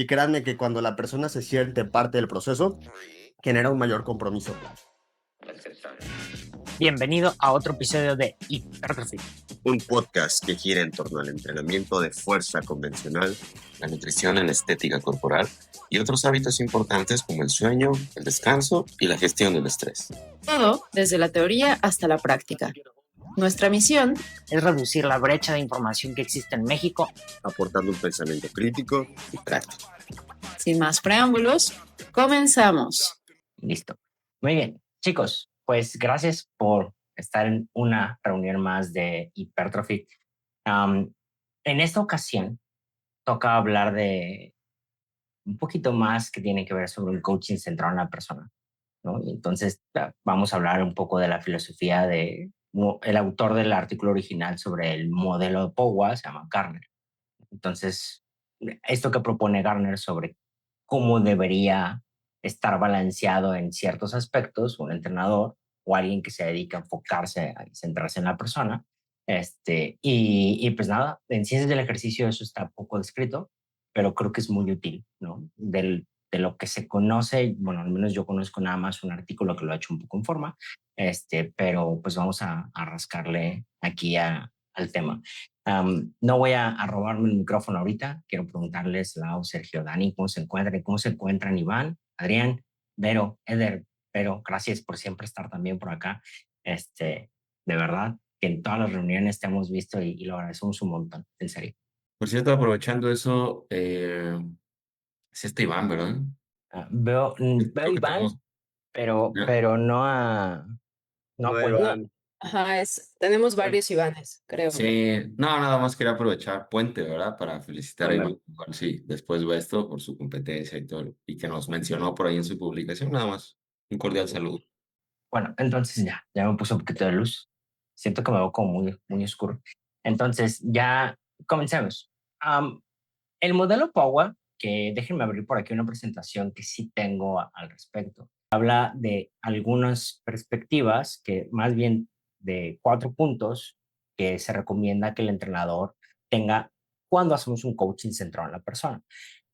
Y créanme que cuando la persona se siente parte del proceso, genera un mayor compromiso. Bienvenido a otro episodio de Hypertrophy. Un podcast que gira en torno al entrenamiento de fuerza convencional, la nutrición en estética corporal y otros hábitos importantes como el sueño, el descanso y la gestión del estrés. Todo desde la teoría hasta la práctica. Nuestra misión es reducir la brecha de información que existe en México, aportando un pensamiento crítico y práctico. Sin más preámbulos, comenzamos. Listo. Muy bien, chicos, pues gracias por estar en una reunión más de Hypertrophy. En esta ocasión toca hablar de un poquito más que tiene que ver sobre un coaching centrado en la persona, ¿no? Y entonces vamos a hablar un poco de la filosofía de el autor del artículo original sobre el modelo de POWA, se llama Garner. Entonces, esto que propone Garner sobre cómo debería estar balanceado en ciertos aspectos un entrenador o alguien que se dedica a enfocarse, a centrarse en la persona. Y pues nada, en ciencias del ejercicio eso está poco descrito, pero creo que es muy útil, ¿no? De lo que se conoce, bueno, al menos yo conozco nada más un artículo que lo ha hecho un poco en forma, pero pues vamos a rascarle aquí al tema. No voy a robarme el micrófono ahorita. Quiero preguntarles, Lau, Sergio, Dani, ¿cómo se encuentran? ¿Y cómo se encuentran Iván, Adrián, Vero, Eder? Pero gracias por siempre estar también por acá. De verdad, que en todas las reuniones te hemos visto y lo agradecemos un montón, en serio. Por cierto, aprovechando eso, es Iván, ¿verdad? Veo Creo que Iván, tenemos... pero no a Puente. Iván. Ajá, tenemos varios Ivanes, creo. Sí, no, nada más quería aprovechar Puente, ¿verdad? Para felicitar a Bueno, Iván, sí, después de esto, por su competencia y todo, y que nos mencionó por ahí en su publicación, nada más. Un cordial saludo. Bueno, entonces ya me puso un poquito de luz. Siento que me veo como muy oscuro. Entonces, ya comencemos. El modelo POWA, que déjenme abrir por aquí una presentación que sí tengo al respecto, habla de algunas perspectivas, que más bien de 4 puntos que se recomienda que el entrenador tenga cuando hacemos un coaching centrado en la persona.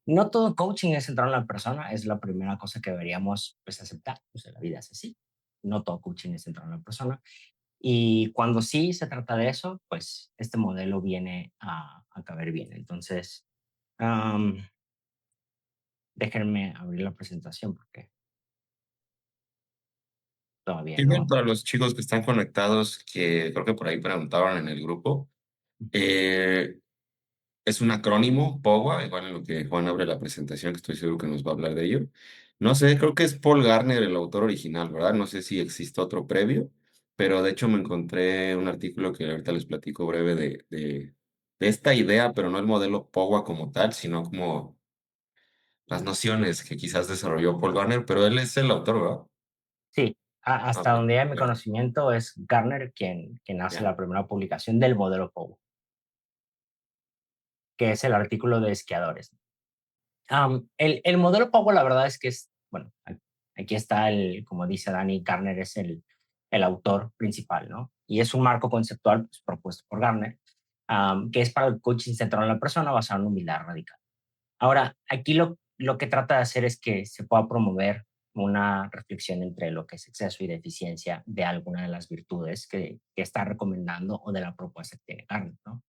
No todo coaching es centrado en la persona, es la primera cosa que deberíamos pues, aceptar. Pues la vida es así. No todo coaching es centrado en la persona. Y cuando sí se trata de eso, pues este modelo viene a caber bien. Entonces, déjenme abrir la presentación porque todavía Igual no. para los chicos que están conectados, que creo que por ahí preguntaban en el grupo, eh, es un acrónimo, POWA, igual en lo que Juan abre la presentación, que estoy seguro que nos va a hablar de ello. No sé, creo que es Paul Garner el autor original, ¿verdad? No sé si existe otro previo, pero de hecho me encontré un artículo que ahorita les platico breve de esta idea, pero no el modelo POWA como tal, sino como las nociones que quizás desarrolló Paul Garner, pero él es el autor, ¿verdad? Sí, Ah, hasta ok, donde ya mi perfecto. conocimiento es Garner quien hace Ya. la primera publicación del modelo POWA, que es el artículo de esquiadores. El modelo POWA, la verdad es que es, bueno, aquí está como dice Dani, Garner es el autor principal, ¿no? Y es un marco conceptual pues, propuesto por Garner, que es para el coaching centrado en la persona basado en humildad radical. Ahora, aquí lo que trata de hacer es que se pueda promover una reflexión entre lo que es exceso y deficiencia de alguna de las virtudes que está recomendando o de la propuesta que tiene Garner, ¿no?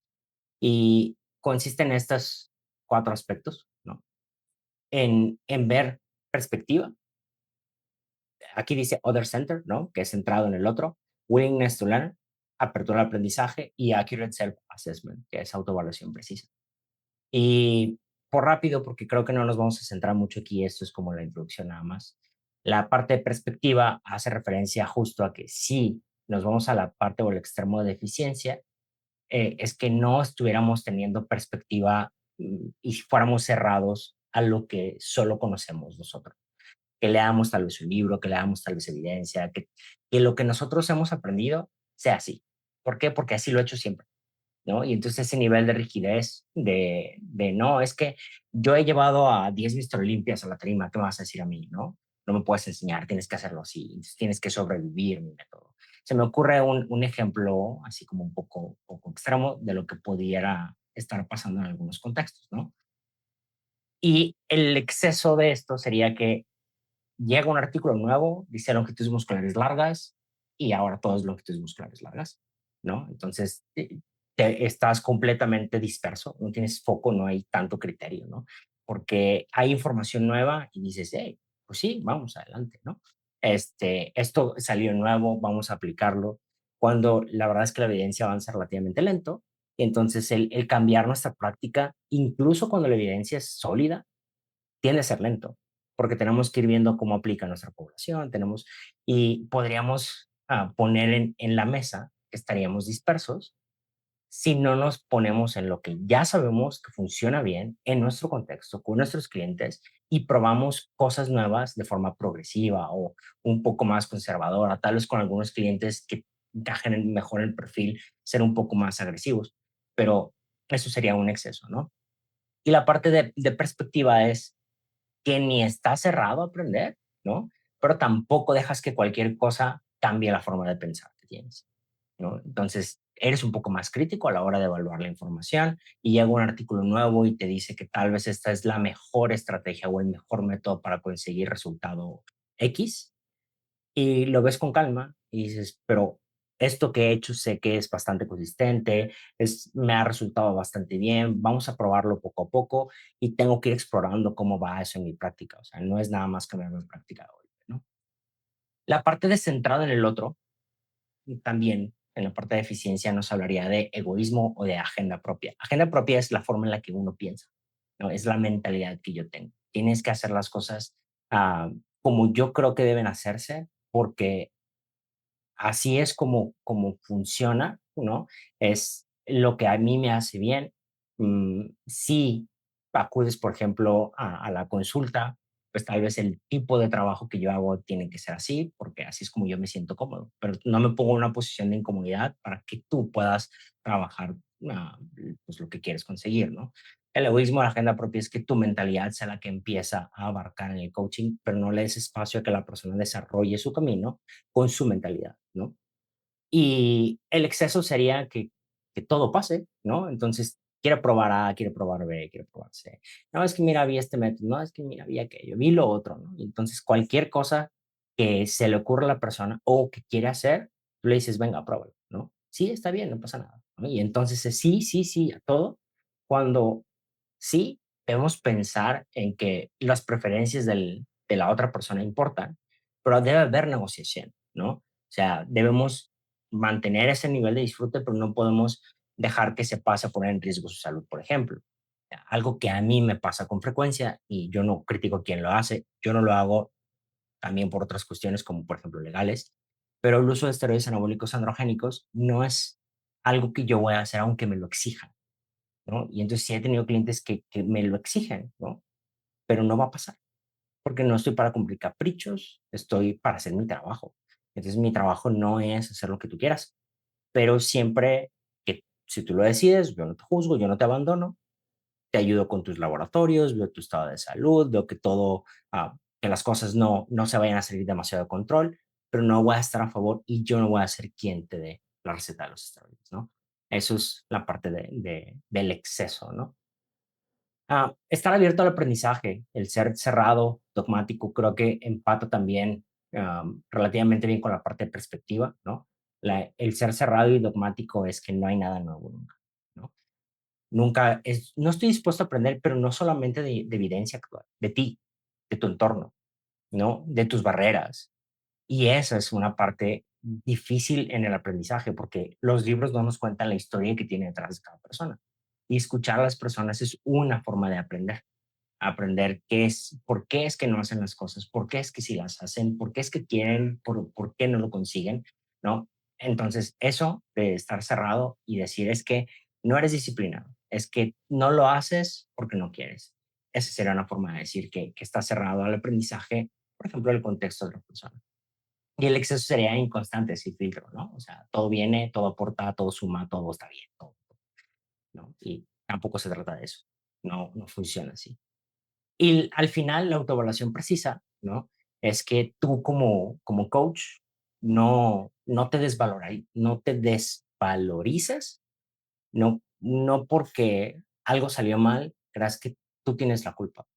Y consiste en estos 4 aspectos, ¿no? En ver perspectiva. Aquí dice other center, ¿no? Que es centrado en el otro. Willingness to learn, apertura al aprendizaje y accurate self-assessment, que es autoevaluación precisa. Y por rápido, porque creo que no nos vamos a centrar mucho aquí, esto es como la introducción nada más. La parte de perspectiva hace referencia justo a que si nos vamos a la parte o el extremo de deficiencia, es que no estuviéramos teniendo perspectiva y fuéramos cerrados a lo que solo conocemos nosotros. Que leamos tal vez un libro, que leamos tal vez evidencia, que lo que nosotros hemos aprendido sea así. ¿Por qué? Porque así lo he hecho siempre. ¿No? Y entonces ese nivel de rigidez, no, es que yo he llevado a 10 Mr. Olimpias a la tarima, ¿qué me vas a decir a mí? ¿No? No me puedes enseñar, tienes que hacerlo así, entonces tienes que sobrevivir mi método. Se me ocurre un ejemplo así como un poco extremo de lo que pudiera estar pasando en algunos contextos, ¿no? Y el exceso de esto sería que llega un artículo nuevo, dice longitudes musculares largas y ahora todo es longitudes musculares largas, ¿no? Entonces estás completamente disperso, no tienes foco, no hay tanto criterio, ¿no? Porque hay información nueva y dices, hey, pues sí, vamos adelante, ¿no? Esto salió nuevo, vamos a aplicarlo, cuando la verdad es que la evidencia avanza relativamente lento, y entonces el cambiar nuestra práctica, incluso cuando la evidencia es sólida, tiende a ser lento, porque tenemos que ir viendo cómo aplica nuestra población, y podríamos poner en la mesa que estaríamos dispersos si no nos ponemos en lo que ya sabemos que funciona bien en nuestro contexto, con nuestros clientes, y probamos cosas nuevas de forma progresiva o un poco más conservadora, tal vez con algunos clientes que encajen mejor el perfil, ser un poco más agresivos, pero eso sería un exceso, ¿no? Y la parte de perspectiva es que ni está cerrado a aprender, ¿no? Pero tampoco dejas que cualquier cosa cambie la forma de pensar que tienes, ¿no? Entonces, eres un poco más crítico a la hora de evaluar la información y llega un artículo nuevo y te dice que tal vez esta es la mejor estrategia o el mejor método para conseguir resultado X, y lo ves con calma y dices, pero esto que he hecho sé que es bastante consistente, me ha resultado bastante bien, vamos a probarlo poco a poco y tengo que ir explorando cómo va eso en mi práctica. O sea, no es nada más cambiar mi práctica de golpe, ¿no? La parte de centrado en el otro, también en la parte de eficiencia nos hablaría de egoísmo o de agenda propia. Agenda propia es la forma en la que uno piensa, ¿no? Es la mentalidad que yo tengo. Tienes que hacer las cosas ah, como yo creo que deben hacerse, porque así es como funciona, ¿no? Es lo que a mí me hace bien. Si acudes, por ejemplo, a la consulta, pues tal vez el tipo de trabajo que yo hago tiene que ser así, porque así es como yo me siento cómodo, pero no me pongo en una posición de incomodidad para que tú puedas trabajar pues lo que quieres conseguir, ¿no? El egoísmo de la agenda propia es que tu mentalidad sea la que empieza a abarcar en el coaching, pero no le des espacio a que la persona desarrolle su camino con su mentalidad, ¿no? Y el exceso sería que todo pase, ¿no? Entonces, quiere probar A, quiere probar B, quiere probar C. No, es que mira, vi este método, no, es que mira, vi aquello, vi lo otro, ¿no? Y entonces, cualquier cosa que se le ocurra a la persona o que quiere hacer, tú le dices, venga, pruébalo, ¿no? Sí, está bien, no pasa nada, ¿no? Y entonces, sí, sí, sí, a todo, cuando sí debemos pensar en que las preferencias de la otra persona importan, pero debe haber negociación, ¿no? O sea, debemos mantener ese nivel de disfrute, pero no podemos dejar que se pase a poner en riesgo su salud, por ejemplo. Algo que a mí me pasa con frecuencia y yo no critico a quien lo hace, yo no lo hago también por otras cuestiones como por ejemplo legales, pero el uso de esteroides anabólicos androgénicos no es algo que yo voy a hacer aunque me lo exijan, ¿no? Y entonces sí he tenido clientes que me lo exigen, ¿no? Pero no va a pasar, porque no estoy para cumplir caprichos, estoy para hacer mi trabajo. Entonces mi trabajo no es hacer lo que tú quieras, pero siempre que si tú lo decides, yo no te juzgo, yo no te abandono, te ayudo con tus laboratorios, veo tu estado de salud, veo que todo, que las cosas no se vayan a salir demasiado de control, pero no voy a estar a favor y yo no voy a ser quien te dé la receta de los esteroides, ¿no? Eso es la parte del exceso, ¿no? Estar abierto al aprendizaje, el ser cerrado, dogmático, creo que empata también relativamente bien con la parte de perspectiva, ¿no? El ser cerrado y dogmático es que no hay nada nuevo nunca, ¿no? Nunca es, no estoy dispuesto a aprender, pero no solamente de evidencia actual, de ti, de tu entorno, ¿no? De tus barreras. Y esa es una parte difícil en el aprendizaje, porque los libros no nos cuentan la historia que tiene detrás de cada persona. Y escuchar a las personas es una forma de aprender. Aprender por qué es que no hacen las cosas, por qué es que si las hacen, por qué es que quieren, por qué no lo consiguen, ¿no? Entonces, eso de estar cerrado y decir es que no eres disciplinado, es que no lo haces porque no quieres. Esa sería una forma de decir que estás cerrado al aprendizaje, por ejemplo, el contexto de la persona. Y el exceso sería inconstante, sin filtro, ¿no? O sea, todo viene, todo aporta, todo suma, todo está bien, todo, ¿no? Y tampoco se trata de eso. No funciona así. Y al final, la autoevaluación precisa, ¿no? Es que tú como coach no te no te desvalorices, no porque algo salió mal, creas que tú tienes la culpa.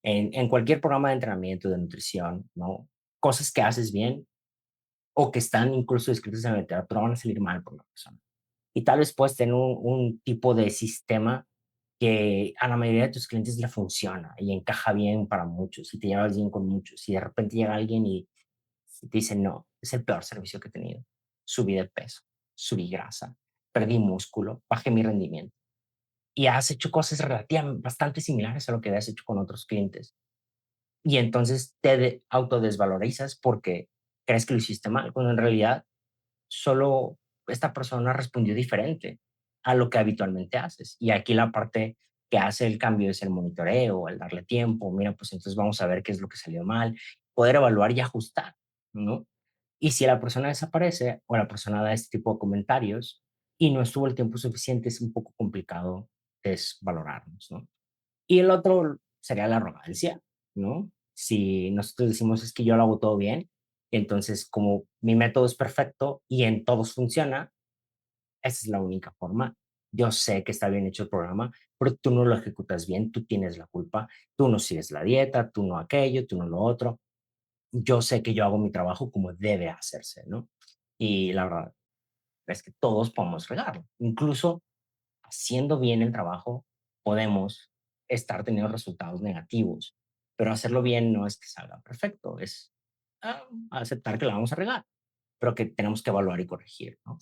en cualquier programa de entrenamiento, de nutrición, ¿no? Cosas que haces bien o que están incluso descritas en la literatura van a salir mal por la persona. Y tal vez puedes tener un tipo de sistema que a la mayoría de tus clientes le funciona y encaja bien para muchos y te llevas bien con muchos. Y de repente llega alguien y te dice, no, es el peor servicio que he tenido. Subí de peso, subí grasa, perdí músculo, bajé mi rendimiento. Y has hecho cosas relativamente bastante similares a lo que habías hecho con otros clientes. Y entonces autodesvalorizas porque crees que lo hiciste mal, cuando en realidad solo esta persona respondió diferente a lo que habitualmente haces. Y aquí la parte que hace el cambio es el monitoreo, el darle tiempo. Mira, pues entonces vamos a ver qué es lo que salió mal, poder evaluar y ajustar, ¿no? Y si la persona desaparece o la persona da este tipo de comentarios y no estuvo el tiempo suficiente, es un poco complicado desvalorarnos, ¿no? Y el otro sería la arrogancia, ¿no? Si nosotros decimos es que yo lo hago todo bien, entonces como mi método es perfecto y en todos funciona, esa es la única forma. Yo sé que está bien hecho el programa, pero tú no lo ejecutas bien, tú tienes la culpa, tú no sigues la dieta, tú no aquello, tú no lo otro. Yo sé que yo hago mi trabajo como debe hacerse, ¿no? Y la verdad es que todos podemos regarlo. Incluso haciendo bien el trabajo, podemos estar teniendo resultados negativos, pero hacerlo bien no es que salga perfecto, es aceptar que la vamos a regar, pero que tenemos que evaluar y corregir, ¿no?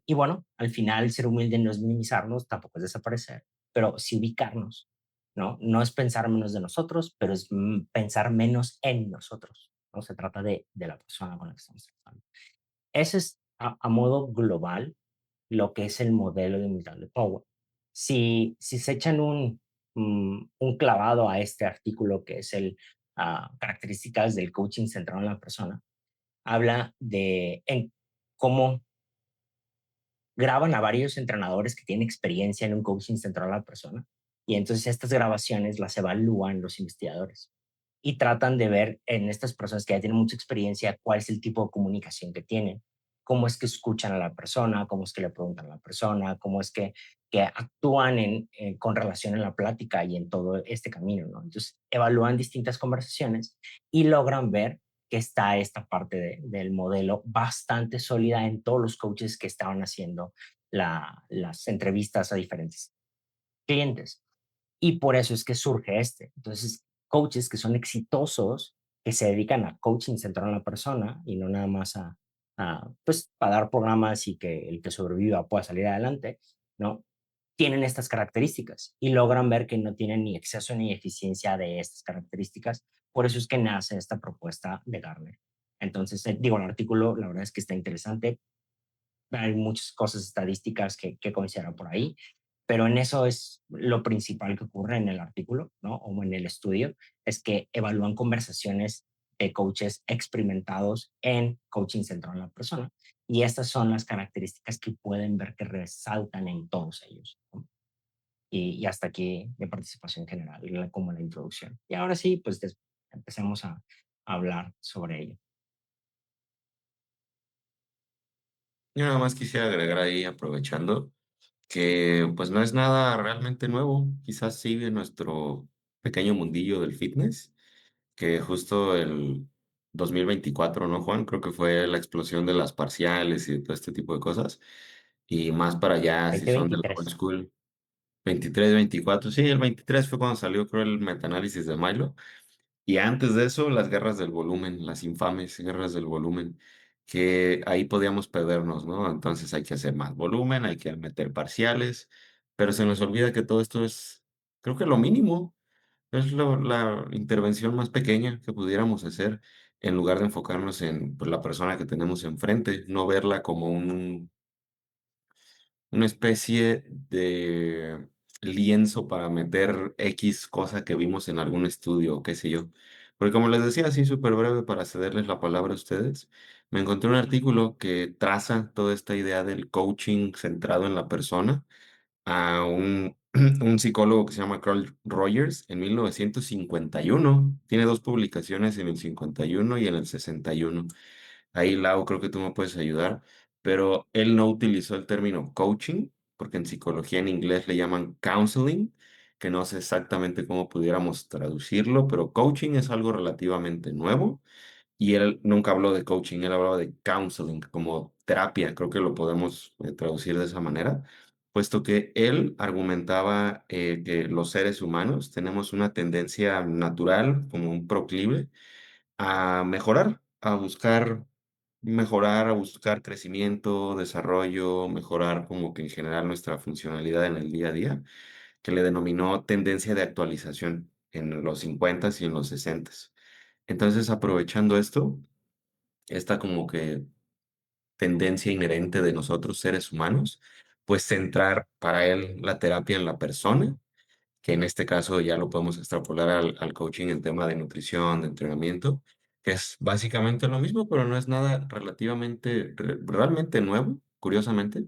Y bueno, al final ser humilde no es minimizarnos, tampoco es desaparecer, pero sí ubicarnos, ¿no? No es pensar menos de nosotros, pero es pensar menos en nosotros, ¿no? Se trata de la persona con la que estamos tratando. Ese es a modo global lo que es el modelo de humildad de Powell. Si se echan un clavado a este artículo que es el características del coaching centrado en la persona, habla de cómo graban a varios entrenadores que tienen experiencia en un coaching centrado en la persona y entonces estas grabaciones las evalúan los investigadores y tratan de ver en estas personas que ya tienen mucha experiencia cuál es el tipo de comunicación que tienen, cómo es que escuchan a la persona, cómo es que le preguntan a la persona, cómo es que actúan con relación en la plática y en todo este camino, ¿no? Entonces, evalúan distintas conversaciones y logran ver que está esta parte del modelo bastante sólida en todos los coaches que estaban haciendo las entrevistas a diferentes clientes. Y por eso es que surge este. Entonces, coaches que son exitosos, que se dedican a coaching centrado en la persona y no nada más pues, a dar programas y que el que sobreviva pueda salir adelante, ¿no? Tienen estas características y logran ver que no tienen ni exceso ni eficiencia de estas características. Por eso es que nace esta propuesta de Gartner. Entonces, digo, el artículo, la verdad es que está interesante. Hay muchas cosas estadísticas que consideran por ahí, pero en eso es lo principal que ocurre en el artículo, ¿no? O en el estudio, es que evalúan conversaciones de coaches experimentados en coaching centrado en la persona. Y estas son las características que pueden ver que resaltan en todos ellos, ¿no? Y hasta aquí mi participación general, como la introducción. Y ahora sí, pues empecemos a hablar sobre ello. Yo nada más quisiera agregar ahí, aprovechando, que pues no es nada realmente nuevo. Quizás sigue nuestro pequeño mundillo del fitness, que justo el 2024, ¿no, Juan? Creo que fue la explosión de las parciales y de todo este tipo de cosas. Y más para allá, si son del old 2023. school, 23, 24. Sí, el 23 fue cuando salió, creo, el metaanálisis de Milo. Y antes de eso, las guerras del volumen, las infames guerras del volumen, que ahí podíamos perdernos, ¿no? Entonces hay que hacer más volumen, hay que meter parciales, pero se nos olvida que todo esto es, creo que lo mínimo, es la intervención más pequeña que pudiéramos hacer en lugar de enfocarnos en pues, la persona que tenemos enfrente, no verla como una especie de lienzo para meter X cosa que vimos en algún estudio o qué sé yo. Porque como les decía, así súper breve para cederles la palabra a ustedes, me encontré un artículo que traza toda esta idea del coaching centrado en la persona a un psicólogo que se llama Carl Rogers en 1951. Tiene dos publicaciones en el 51 y en el 61. Ahí, Lau, creo que tú me puedes ayudar, pero él no utilizó el término coaching, porque en psicología en inglés le llaman counseling, que no sé exactamente cómo pudiéramos traducirlo, pero coaching es algo relativamente nuevo y él nunca habló de coaching, él hablaba de counseling, como terapia, creo que lo podemos traducir de esa manera, puesto que él argumentaba que los seres humanos tenemos una tendencia natural, como un proclive, a mejorar, a buscar mejorar, a buscar crecimiento, desarrollo, mejorar como que en general nuestra funcionalidad en el día a día, que le denominó tendencia de actualización en los 50 y en los 60. Entonces, aprovechando esto, esta como que tendencia inherente de nosotros seres humanos, pues centrar para él la terapia en la persona, que en este caso ya lo podemos extrapolar al coaching en tema de nutrición, de entrenamiento, que es básicamente lo mismo, pero no es nada realmente nuevo, curiosamente,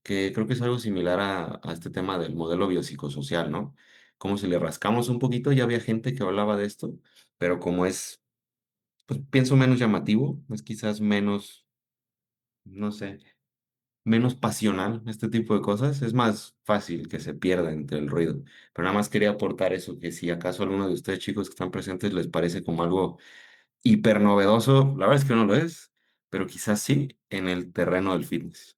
que creo que es algo similar a este tema del modelo biopsicosocial, ¿no? Como si le rascamos un poquito, ya había gente que hablaba de esto, pero como es, pues pienso menos llamativo, es quizás menos, no sé, menos pasional este tipo de cosas, es más fácil que se pierda entre el ruido. Pero nada más quería aportar eso, que si acaso a alguno de ustedes chicos que están presentes les parece como algo hiper novedoso, la verdad es que no lo es, pero quizás sí en el terreno del fitness.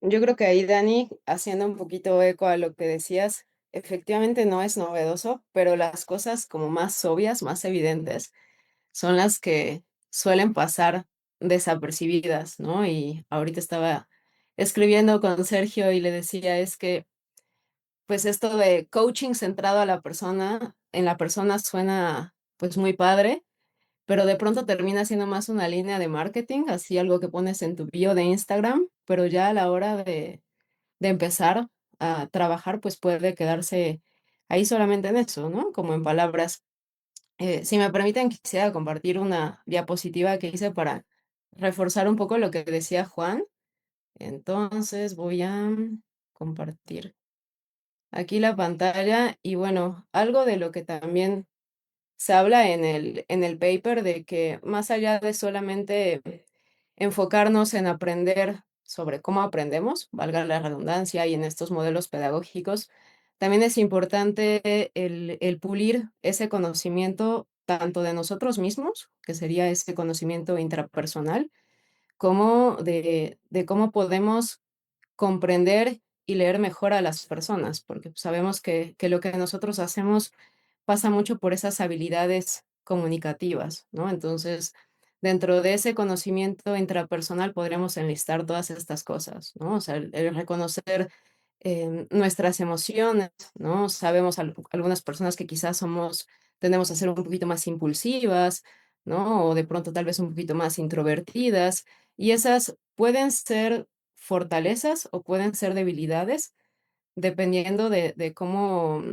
Yo creo que ahí, Dani, haciendo un poquito eco a lo que decías, efectivamente no es novedoso, pero las cosas como más obvias, más evidentes, son las que suelen pasar desapercibidas, ¿no? Y ahorita estaba escribiendo con Sergio y le decía, es que, pues esto de coaching centrado a la persona, en la persona suena pues muy padre, pero de pronto termina siendo más una línea de marketing, así algo que pones en tu bio de Instagram, pero ya a la hora de empezar a trabajar, pues puede quedarse ahí solamente en eso, ¿no? Como en palabras. Si me permiten, quisiera compartir una diapositiva que hice para reforzar un poco lo que decía Juan. Entonces voy a compartir aquí la pantalla y bueno, algo de lo que también se habla en el paper de que más allá de solamente enfocarnos en aprender sobre cómo aprendemos, valga la redundancia, y en estos modelos pedagógicos, también es importante el pulir ese conocimiento tanto de nosotros mismos, que sería ese conocimiento intrapersonal, como de cómo podemos comprender y leer mejor a las personas, porque sabemos que lo que nosotros hacemos pasa mucho por esas habilidades comunicativas, ¿no? Entonces, dentro de ese conocimiento intrapersonal podríamos enlistar todas estas cosas, ¿no? O sea, el reconocer nuestras emociones, ¿no? Sabemos algunas personas que quizás tendemos a ser un poquito más impulsivas, ¿no? O de pronto tal vez un poquito más introvertidas, y esas pueden ser fortalezas o pueden ser debilidades, dependiendo de cómo,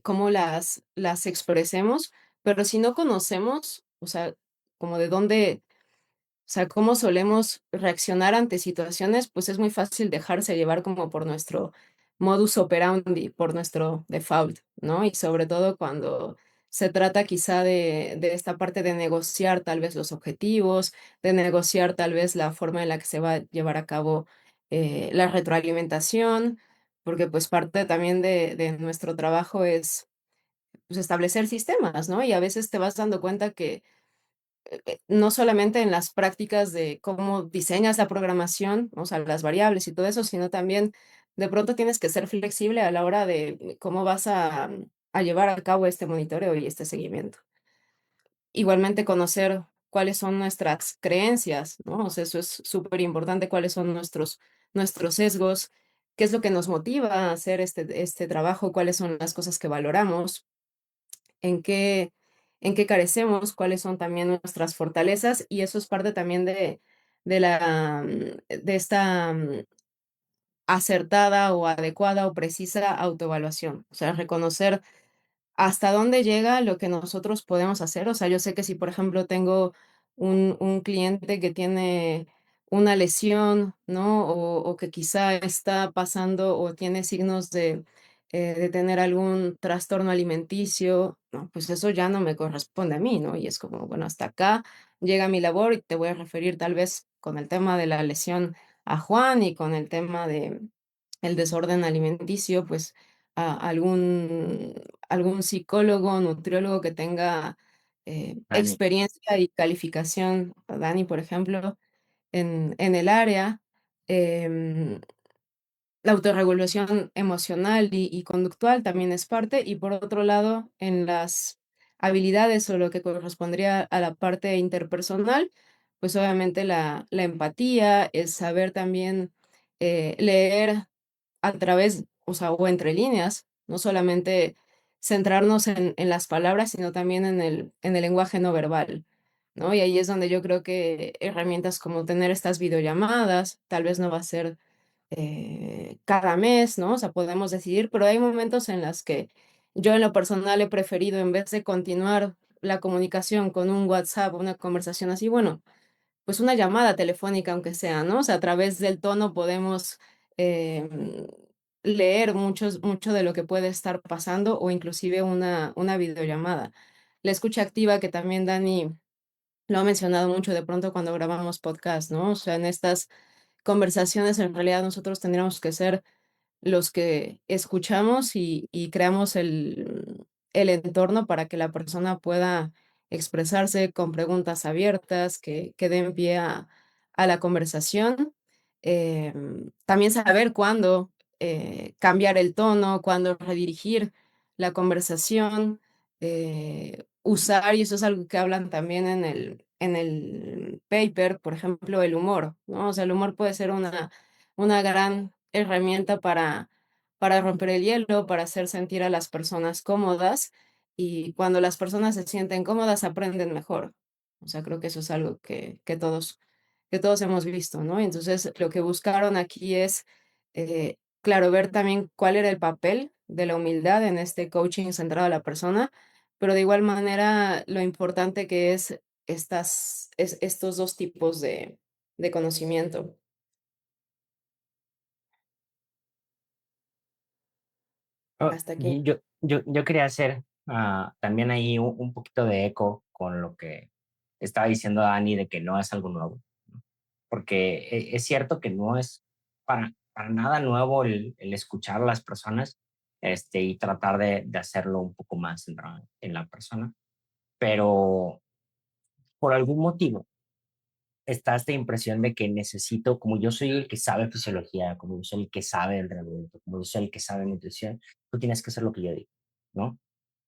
cómo las expresemos, pero si no conocemos, o sea, como de dónde, o sea, cómo solemos reaccionar ante situaciones, pues es muy fácil dejarse llevar como por nuestro modus operandi, por nuestro default, ¿no? Y sobre todo cuando se trata quizá de esta parte de negociar tal vez los objetivos, de negociar tal vez la forma en la que se va a llevar a cabo la retroalimentación, porque pues parte también de nuestro trabajo es pues, establecer sistemas, ¿no? Y a veces te vas dando cuenta que no solamente en las prácticas de cómo diseñas la programación, o sea, las variables y todo eso, sino también de pronto tienes que ser flexible a la hora de cómo vas a llevar a cabo este monitoreo y este seguimiento. Igualmente conocer cuáles son nuestras creencias, ¿no? O sea, eso es súper importante, cuáles son nuestros sesgos, qué es lo que nos motiva a hacer este trabajo, cuáles son las cosas que valoramos, en qué, en qué carecemos, cuáles son también nuestras fortalezas, y eso es parte también de esta acertada o adecuada o precisa autoevaluación. O sea, reconocer hasta dónde llega lo que nosotros podemos hacer. O sea, yo sé que si, por ejemplo, tengo un cliente que tiene una lesión, ¿no? O que quizá está pasando o tiene signos de tener algún trastorno alimenticio, ¿no? Pues eso ya no me corresponde a mí, ¿no? Y es como, bueno, hasta acá llega mi labor y te voy a referir tal vez con el tema de la lesión a Juan y con el tema el desorden alimenticio, pues algún psicólogo, nutriólogo que tenga Dani. experiencia y calificación, Dani, por ejemplo, en el área. em, la autorregulación emocional y conductual también es parte, y por otro lado, en las habilidades o lo que correspondría a la parte interpersonal, pues obviamente la empatía, es saber también leer a través, o sea, o entre líneas, no solamente centrarnos en las palabras, sino también en el lenguaje no verbal, ¿no? Y ahí es donde yo creo que herramientas como tener estas videollamadas, tal vez no va a ser cada mes, ¿no? O sea, podemos decidir, pero hay momentos en los que yo en lo personal he preferido, en vez de continuar la comunicación con un WhatsApp, una conversación así, bueno, pues una llamada telefónica, aunque sea, ¿no? O sea, a través del tono podemos em, leer mucho de lo que puede estar pasando o inclusive una videollamada. La escucha activa, que también Dani lo ha mencionado mucho de pronto cuando grabamos podcast, ¿no? O sea, en estas conversaciones en realidad nosotros tendríamos que ser los que escuchamos y creamos el entorno para que la persona pueda expresarse con preguntas abiertas que den pie a la conversación. También saber cuándo cambiar el tono, cuándo redirigir la conversación, usar, y eso es algo que hablan también en el paper, por ejemplo, el humor, ¿no? O sea, el humor puede ser una gran herramienta para romper el hielo, para hacer sentir a las personas cómodas, y cuando las personas se sienten cómodas aprenden mejor. O sea, creo que eso es algo que todos hemos visto, ¿no? Y entonces lo que buscaron aquí es, claro, ver también cuál era el papel de la humildad en este coaching centrado a la persona, pero de igual manera lo importante que es estos dos tipos de conocimiento. Oh, Hasta aquí. yo quería hacer también ahí un poquito de eco con lo que estaba diciendo Dani de que no es algo nuevo, ¿no? Porque es cierto que no es para nada nuevo el escuchar a las personas y tratar de hacerlo un poco más centrado en la persona, pero por algún motivo está esta impresión de que necesito, como yo soy el que sabe fisiología, como yo soy el que sabe entrenamiento, como yo soy el que sabe nutrición, tú tienes que hacer lo que yo digo, ¿no?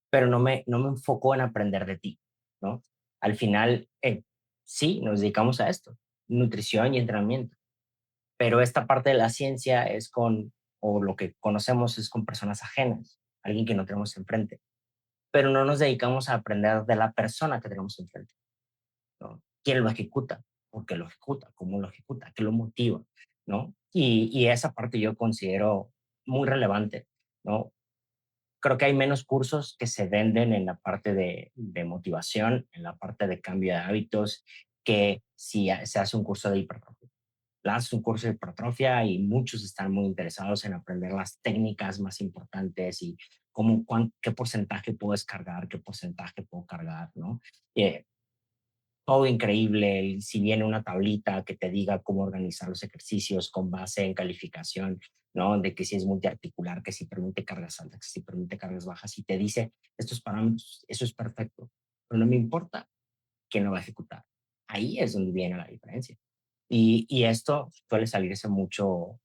Pero no me enfoco en aprender de ti, ¿no? Al final, sí, nos dedicamos a esto, nutrición y entrenamiento, pero esta parte de la ciencia es o lo que conocemos es con personas ajenas, alguien que no tenemos enfrente, pero no nos dedicamos a aprender de la persona que tenemos enfrente, ¿no? ¿Quién lo ejecuta? ¿Por qué lo ejecuta? ¿Cómo lo ejecuta? ¿Qué lo motiva? ¿No? Y esa parte yo considero muy relevante, ¿no? Creo que hay menos cursos que se venden en la parte de motivación, en la parte de cambio de hábitos, que si se hace un curso de hipertrofia. Lanzas un curso de hipertrofia y muchos están muy interesados en aprender las técnicas más importantes y qué porcentaje puedo descargar, qué porcentaje puedo cargar, ¿no? Eh, Todo increíble, y si viene una tablita que te diga cómo organizar los ejercicios con base en calificación, ¿no? De que si es multiarticular, que si permite cargas altas, que si permite cargas bajas, y te dice estos parámetros, eso es perfecto, pero no me importa quién lo va a ejecutar. Ahí es donde viene la diferencia. Y esto suele salirse mucho,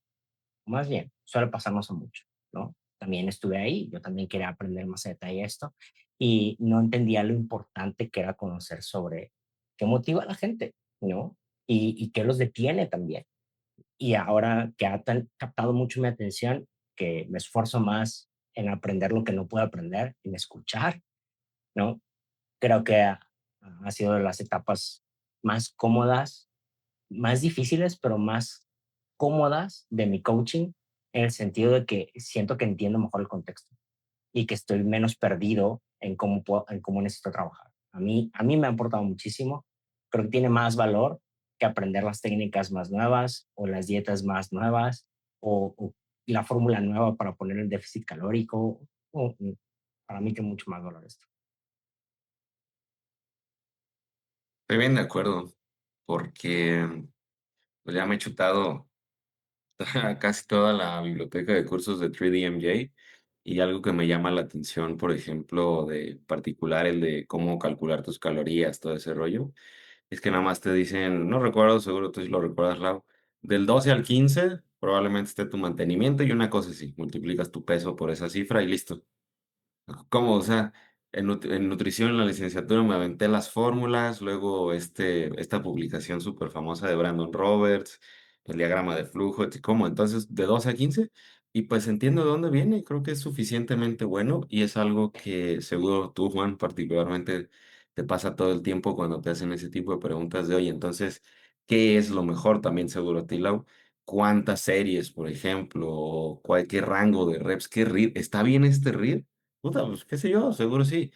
más bien, suele pasarnos a mucho, ¿no? También estuve ahí, yo también quería aprender más a detalle esto y no entendía lo importante que era conocer sobre qué motiva a la gente, ¿no? Y qué los detiene también. Y ahora que ha captado mucho mi atención, que me esfuerzo más en aprender lo que no puedo aprender, en escuchar, ¿no? Creo que ha sido de las etapas más cómodas, más difíciles, pero más cómodas de mi coaching, en el sentido de que siento que entiendo mejor el contexto y que estoy menos perdido en cómo necesito trabajar. A mí me ha aportado muchísimo. Creo que tiene más valor que aprender las técnicas más nuevas o las dietas más nuevas o la fórmula nueva para poner el déficit calórico. Para mí tiene mucho más valor esto. Estoy bien de acuerdo, porque pues, ya me he chutado casi toda la biblioteca de cursos de 3DMJ y algo que me llama la atención, por ejemplo, de particular, el de cómo calcular tus calorías, todo ese rollo, es que nada más te dicen, no recuerdo, seguro tú sí lo recuerdas, Lau, del 12 al 15 probablemente esté tu mantenimiento y una cosa así, multiplicas tu peso por esa cifra y listo. ¿Cómo? O sea, en nutrición en la licenciatura me aventé las fórmulas, luego esta publicación súper famosa de Brandon Roberts, el diagrama de flujo, ¿cómo? Entonces, de 12 a 15, y pues entiendo de dónde viene, creo que es suficientemente bueno y es algo que seguro tú, Juan, particularmente te pasa todo el tiempo cuando te hacen ese tipo de preguntas de, oye, entonces, ¿qué es lo mejor? También seguro a ti, Lau. ¿Cuántas series, por ejemplo? O cualquier rango de reps, ¿qué RIR? ¿Está bien este RIR? Puta, pues qué sé yo, seguro sí.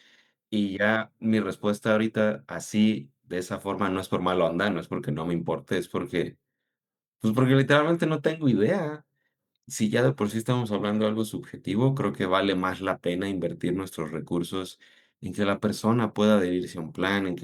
Y ya mi respuesta ahorita así, de esa forma, no es por malo andar, no es porque no me importe, es porque, pues porque literalmente no tengo idea. Si ya de por sí estamos hablando de algo subjetivo, creo que vale más la pena invertir nuestros recursos en que la persona pueda adherirse a un plan, en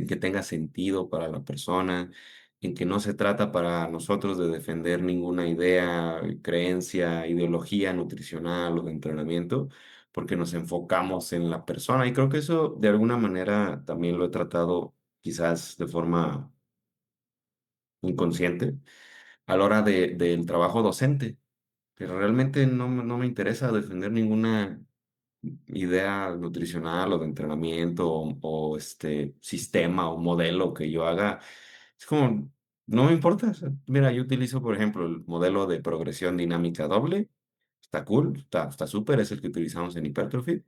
que tenga sentido para la persona, en que no se trata para nosotros de defender ninguna idea, creencia, ideología nutricional o de entrenamiento, porque nos enfocamos en la persona. Y creo que eso de alguna manera también lo he tratado quizás de forma inconsciente a la hora del trabajo docente, pero realmente no me interesa defender ninguna idea nutricional o de entrenamiento o sistema o modelo que yo haga. Es como, no me importa. O sea, mira, yo utilizo, por ejemplo, el modelo de progresión dinámica doble. Está cool, está súper, es el que utilizamos en Hypertrophy.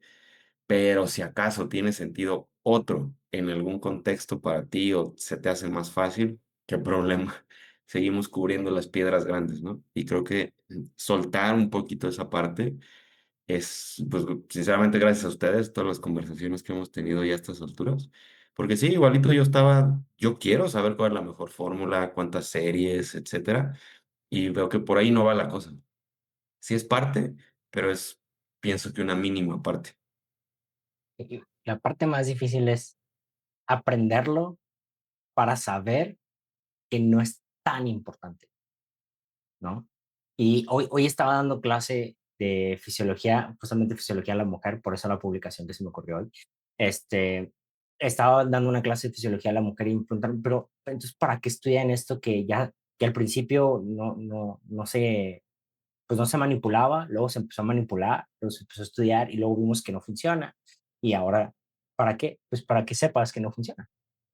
Pero si acaso tiene sentido otro en algún contexto para ti o se te hace más fácil, qué problema. Seguimos cubriendo las piedras grandes, ¿no? Y creo que soltar un poquito esa parte es, pues, sinceramente, gracias a ustedes, todas las conversaciones que hemos tenido ya a estas alturas. Porque sí, igualito yo quiero saber cuál es la mejor fórmula, cuántas series, etcétera. Y veo que por ahí no va la cosa. Sí es parte, pero pienso que una mínima parte. Y la parte más difícil es aprenderlo para saber que no es tan importante, ¿no? Y hoy estaba dando clase de fisiología, justamente fisiología de la mujer, por eso la publicación que se me ocurrió hoy. Este, estaba dando una clase de fisiología de la mujer y me preguntaron, pero entonces, ¿para qué estudian esto que al principio pues no se manipulaba, luego se empezó a manipular, luego se empezó a estudiar y luego vimos que no funciona? Y ahora, ¿para qué? Pues para que sepas que no funciona,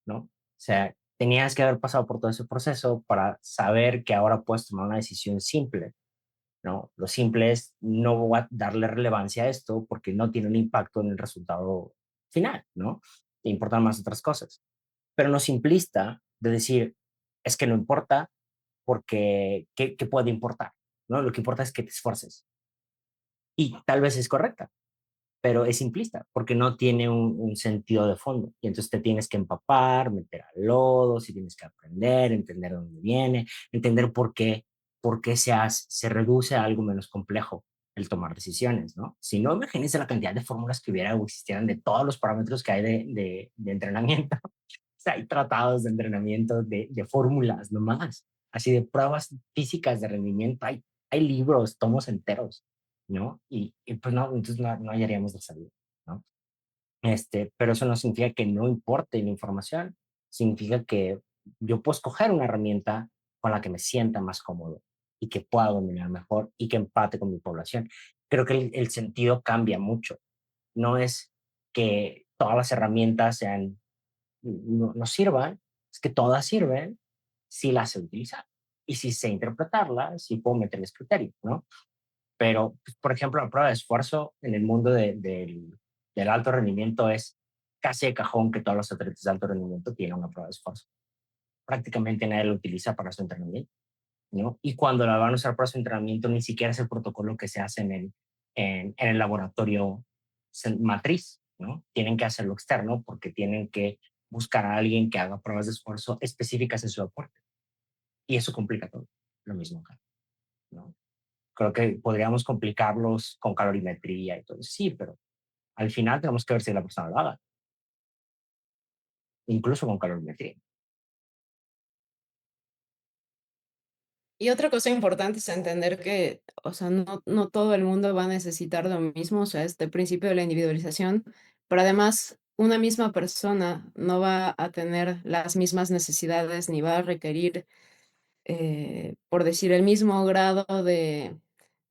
¿no? O sea, tenías que haber pasado por todo ese proceso para saber que ahora puedes tomar una decisión simple, ¿no? Lo simple es no voy a darle relevancia a esto porque no tiene un impacto en el resultado final, ¿no? Te importan más otras cosas. Pero no simplista de decir, es que no importa porque, ¿qué puede importar? ¿No? Lo que importa es que te esfuerces. Y tal vez es correcta, pero es simplista porque no tiene un sentido de fondo. Y entonces te tienes que empapar, meter al lodo, si tienes que aprender, entender dónde viene, entender por qué se reduce a algo menos complejo el tomar decisiones, ¿no? Si no, imagínense la cantidad de fórmulas que hubiera o existieran de todos los parámetros que hay de entrenamiento. O sea, hay tratados de entrenamiento de fórmulas nomás, así de pruebas físicas de rendimiento. Hay libros, tomos enteros, ¿no? Y pues no, entonces no hallaríamos la salida, ¿no? Pero eso no significa que no importe la información, significa que yo puedo escoger una herramienta con la que me sienta más cómodo y que pueda dominar mejor y que empate con mi población. Creo que el sentido cambia mucho. No es que todas las herramientas no sirvan, es que todas sirven si las sé utilizar y si sé interpretarlas, si puedo meterles criterio, ¿no? Pero, pues, por ejemplo, la prueba de esfuerzo en el mundo del alto rendimiento es casi de cajón que todos los atletas de alto rendimiento tienen una prueba de esfuerzo. Prácticamente nadie lo utiliza para su entrenamiento, ¿no? Y cuando la van a usar para su entrenamiento, ni siquiera es el protocolo que se hace en el laboratorio matriz, ¿no? Tienen que hacerlo externo porque tienen que buscar a alguien que haga pruebas de esfuerzo específicas en su deporte. Y eso complica todo. Lo mismo acá, ¿no? Creo que podríamos complicarlos con calorimetría y todo. Sí, pero al final tenemos que ver si la persona lo haga, incluso con calorimetría. Y otra cosa importante es entender que, o sea, no todo el mundo va a necesitar lo mismo, o sea, este principio de la individualización, pero además una misma persona no va a tener las mismas necesidades ni va a requerir, por decir, el mismo grado de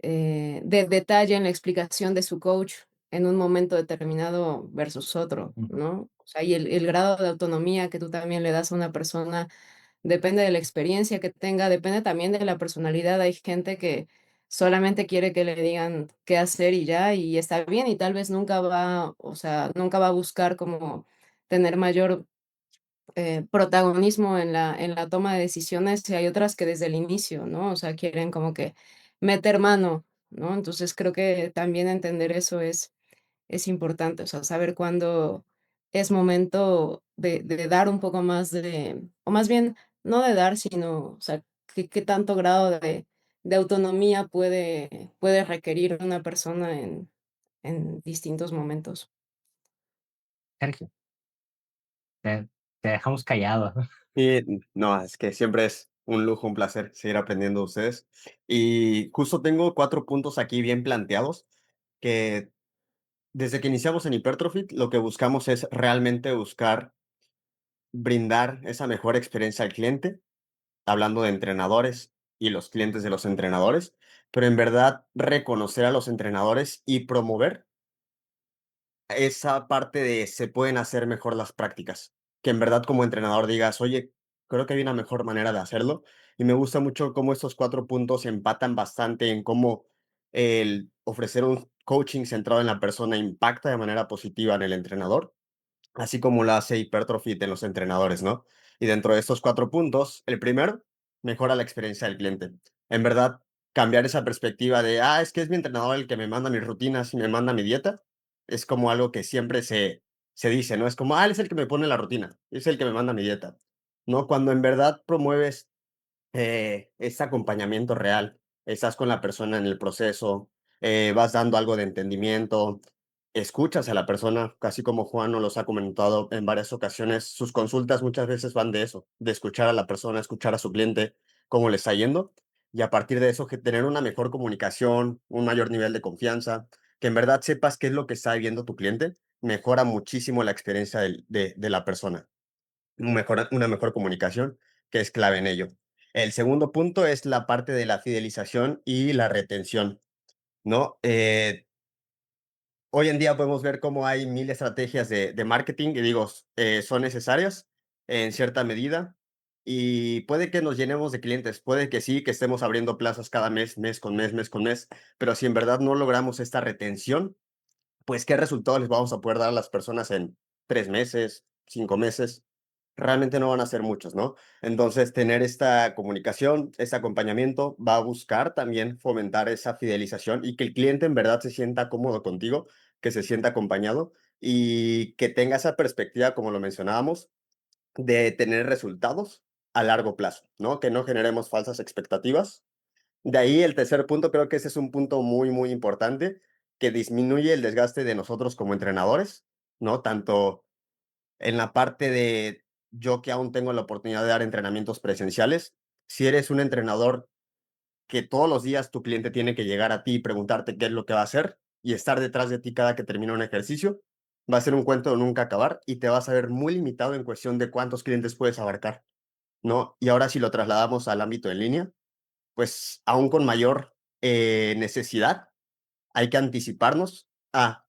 detalle en la explicación de su coach en un momento determinado versus otro, Ujú. ¿no? O sea, y el grado de autonomía que tú también le das a una persona depende de la experiencia que tenga, depende también de la personalidad. Hay gente que solamente quiere que le digan qué hacer y ya, y está bien, y tal vez nunca va, o sea, nunca va a buscar como tener mayor protagonismo en la toma de decisiones, y hay otras que desde el inicio, ¿no? O sea, quieren como que meter mano, ¿no? Entonces creo que también entender eso es importante, o sea, saber cuándo es momento de dar un poco más de, o más bien, no de dar, sino, o sea, qué tanto grado de autonomía puede requerir una persona en distintos momentos. Sergio, te, te dejamos callado. Y no, es que siempre es un lujo, un placer seguir aprendiendo de ustedes. Y justo tengo 4 puntos aquí bien planteados que desde que iniciamos en Hypertrophy, lo que buscamos es realmente buscar brindar esa mejor experiencia al cliente, hablando de entrenadores y los clientes de los entrenadores, pero en verdad reconocer a los entrenadores y promover esa parte de se pueden hacer mejor las prácticas. Que en verdad como entrenador digas, oye, creo que hay una mejor manera de hacerlo. Y me gusta mucho cómo estos 4 puntos empatan bastante en cómo el ofrecer un coaching centrado en la persona impacta de manera positiva en el entrenador, así como lo hace Hypertrophy en los entrenadores, ¿no? Y dentro de estos 4 puntos, el primero, mejora la experiencia del cliente. En verdad, cambiar esa perspectiva de, es que es mi entrenador el que me manda mis rutinas y me manda mi dieta, es como algo que siempre se dice, ¿no? Es como, él es el que me pone la rutina, es el que me manda mi dieta, ¿no? Cuando en verdad promueves ese acompañamiento real, estás con la persona en el proceso, vas dando algo de entendimiento, escuchas a la persona, casi como Juan nos los ha comentado en varias ocasiones, sus consultas muchas veces van de eso, de escuchar a la persona, escuchar a su cliente, cómo le está yendo, y a partir de eso tener una mejor comunicación, un mayor nivel de confianza, que en verdad sepas qué es lo que está viviendo tu cliente, mejora muchísimo la experiencia de la persona, una mejor comunicación, que es clave en ello. El segundo punto es la parte de la fidelización y la retención, ¿no? Hoy en día podemos ver cómo hay mil estrategias de marketing y digo, son necesarias en cierta medida y puede que nos llenemos de clientes, puede que sí, que estemos abriendo plazas cada mes, mes con mes, mes con mes, pero si en verdad no logramos esta retención, pues, ¿qué resultados les vamos a poder dar a las personas en 3 meses, 5 meses? Realmente no van a ser muchos, ¿no? Entonces, tener esta comunicación, este acompañamiento, va a buscar también fomentar esa fidelización y que el cliente en verdad se sienta cómodo contigo, que se sienta acompañado y que tenga esa perspectiva, como lo mencionábamos, de tener resultados a largo plazo, ¿no? Que no generemos falsas expectativas. De ahí el tercer punto, creo que ese es un punto muy, muy importante, que disminuye el desgaste de nosotros como entrenadores, ¿no? Tanto en la parte de yo que aún tengo la oportunidad de dar entrenamientos presenciales, si eres un entrenador que todos los días tu cliente tiene que llegar a ti y preguntarte qué es lo que va a hacer y estar detrás de ti cada que termina un ejercicio, va a ser un cuento de nunca acabar y te vas a ver muy limitado en cuestión de cuántos clientes puedes abarcar, ¿no? Y ahora si lo trasladamos al ámbito en línea, pues aún con mayor necesidad, hay que anticiparnos a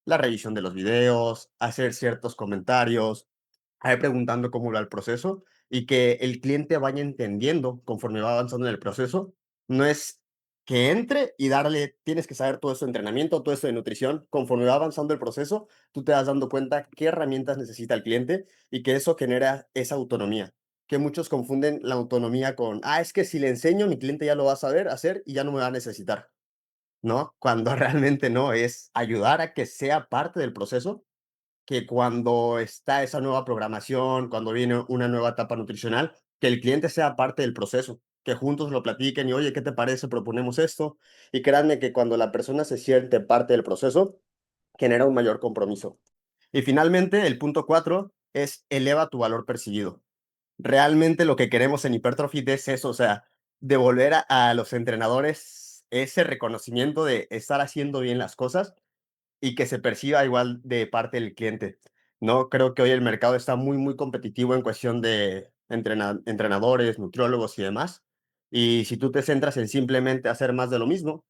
la revisión de los videos, hacer ciertos comentarios, a ir preguntando cómo va el proceso y que el cliente vaya entendiendo conforme va avanzando en el proceso. No es que entre y darle, tienes que saber todo eso de entrenamiento, todo eso de nutrición. Conforme va avanzando el proceso, tú te vas dando cuenta qué herramientas necesita el cliente y que eso genera esa autonomía. Que muchos confunden la autonomía con, es que si le enseño, mi cliente ya lo va a saber hacer y ya no me va a necesitar, ¿no? Cuando realmente no, es ayudar a que sea parte del proceso, que cuando está esa nueva programación, cuando viene una nueva etapa nutricional, que el cliente sea parte del proceso, que juntos lo platiquen y, oye, ¿qué te parece? Proponemos esto. Y créanme que cuando la persona se siente parte del proceso, genera un mayor compromiso. Y finalmente, el punto 4 es eleva tu valor percibido. Realmente lo que queremos en Hypertrophy es eso, o sea, devolver a los entrenadores ese reconocimiento de estar haciendo bien las cosas y que se perciba igual de parte del cliente, ¿no? Creo que hoy el mercado está muy, muy competitivo en cuestión de entrenadores, nutriólogos y demás. Y si tú te centras en simplemente hacer más de lo mismo,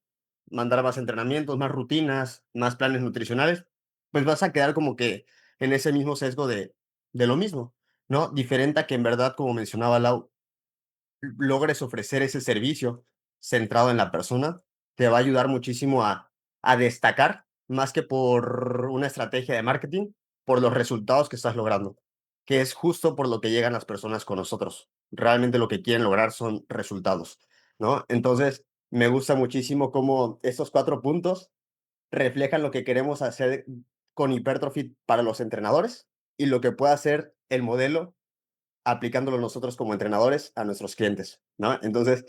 mandar más entrenamientos, más rutinas, más planes nutricionales, pues vas a quedar como que en ese mismo sesgo de lo mismo, ¿no? Diferente a que en verdad, como mencionaba Lau, logres ofrecer ese servicio centrado en la persona, te va a ayudar muchísimo a destacar, más que por una estrategia de marketing, por los resultados que estás logrando, que es justo por lo que llegan las personas con nosotros. Realmente lo que quieren lograr son resultados, ¿no? Entonces, me gusta muchísimo cómo estos 4 puntos reflejan lo que queremos hacer con Hypertrophy para los entrenadores y lo que puede hacer el modelo aplicándolo nosotros como entrenadores a nuestros clientes, ¿no? Entonces,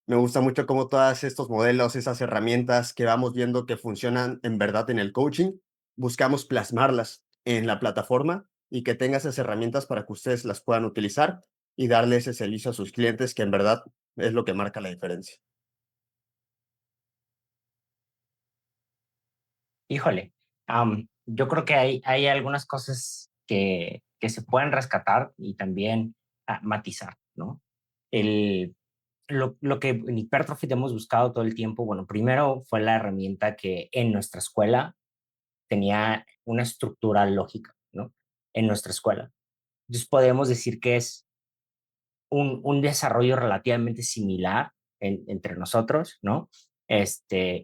me gusta mucho cómo todos estos modelos, esas herramientas que vamos viendo que funcionan en verdad en el coaching, buscamos plasmarlas en la plataforma y que tenga esas herramientas para que ustedes las puedan utilizar y darle ese servicio a sus clientes que en verdad es lo que marca la diferencia. Híjole, yo creo que hay algunas cosas que se pueden rescatar y también matizar, ¿no? El, lo que en Hypertrophy hemos buscado todo el tiempo, bueno, primero fue la herramienta que en nuestra escuela tenía una estructura lógica, ¿no? En nuestra escuela. Entonces podemos decir que es un desarrollo relativamente similar entre nosotros, ¿no?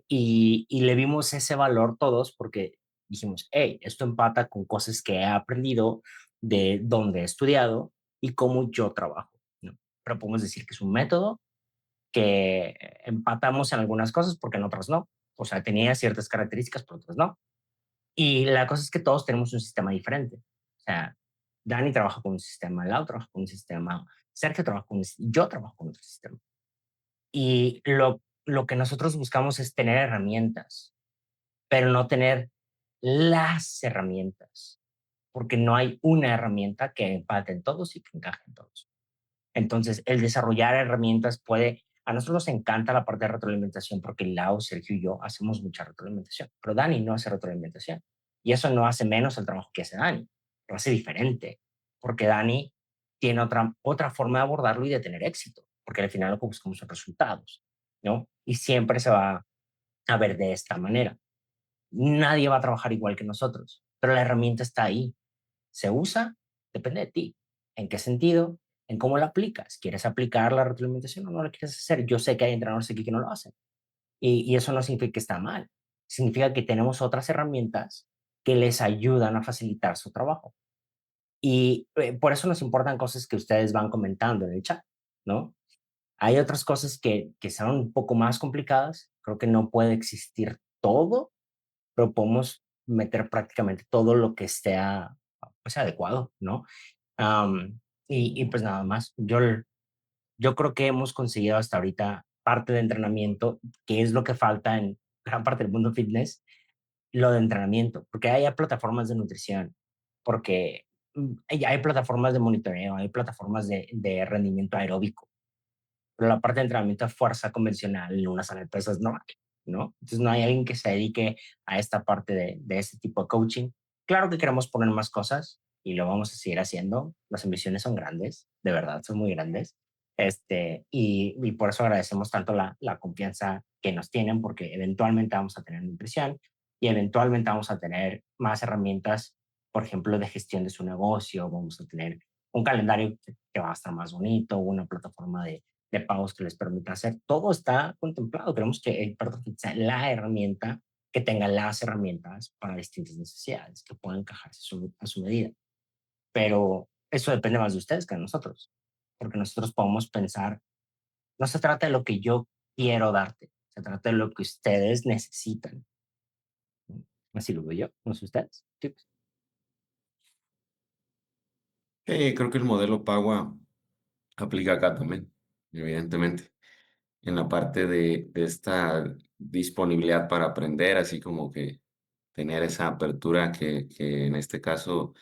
Y le vimos ese valor todos porque dijimos, hey, esto empata con cosas que he aprendido de donde he estudiado y cómo yo trabajo, ¿no? Pero podemos decir que es un método que empatamos en algunas cosas porque en otras no. O sea, tenía ciertas características, pero otras no. Y la cosa es que todos tenemos un sistema diferente. O sea, Dani trabaja con un sistema, Lau trabaja con un sistema, Sergio trabaja con un sistema, yo trabajo con otro sistema. Y lo que nosotros buscamos es tener herramientas, pero no tener las herramientas, porque no hay una herramienta que empate en todos y que encaje en todos. Entonces, el desarrollar herramientas puede, a nosotros nos encanta la parte de retroalimentación porque Lau, Sergio y yo hacemos mucha retroalimentación, pero Dani no hace retroalimentación. Y eso no hace menos el trabajo que hace Dani, lo hace diferente, porque Dani tiene otra forma de abordarlo y de tener éxito, porque al final lo que buscamos son resultados, ¿no? Y siempre se va a ver de esta manera. Nadie va a trabajar igual que nosotros, pero la herramienta está ahí. Se usa, depende de ti. ¿En qué sentido? En cómo la aplicas. ¿Quieres aplicar la retroalimentación o no la quieres hacer? Yo sé que hay entrenadores aquí que no lo hacen. Y eso no significa que está mal. Significa que tenemos otras herramientas que les ayudan a facilitar su trabajo. Y por eso nos importan cosas que ustedes van comentando en el chat, ¿no? Hay otras cosas que son un poco más complicadas. Creo que no puede existir todo, pero podemos meter prácticamente todo lo que esté pues, adecuado, ¿no? Pues nada más, yo creo que hemos conseguido hasta ahorita parte de entrenamiento, que es lo que falta en gran parte del mundo fitness, lo de entrenamiento, porque hay plataformas de nutrición, porque hay plataformas de monitoreo, hay plataformas de rendimiento aeróbico, pero la parte de entrenamiento de fuerza convencional en una sala de pesas no hay, ¿no? Entonces no hay alguien que se dedique a esta parte de este tipo de coaching. Claro que queremos poner más cosas y lo vamos a seguir haciendo. Las ambiciones son grandes, de verdad, son muy grandes. Y por eso agradecemos tanto la confianza que nos tienen, porque eventualmente vamos a tener nutrición y eventualmente vamos a tener más herramientas, por ejemplo, de gestión de su negocio, vamos a tener un calendario que va a estar más bonito, una plataforma de pagos que les permita hacer. Todo está contemplado. Queremos que el Perfect sea la herramienta que tenga las herramientas para distintas necesidades que puedan encajarse a su medida. Pero eso depende más de ustedes que de nosotros, porque nosotros podemos pensar, no se trata de lo que yo quiero darte, se trata de lo que ustedes necesitan. Así lo veo yo, no sé ustedes. Sí, pues. Creo que el modelo Pagua aplica acá también, evidentemente, en la parte de esta disponibilidad para aprender, así como que tener esa apertura que en este caso,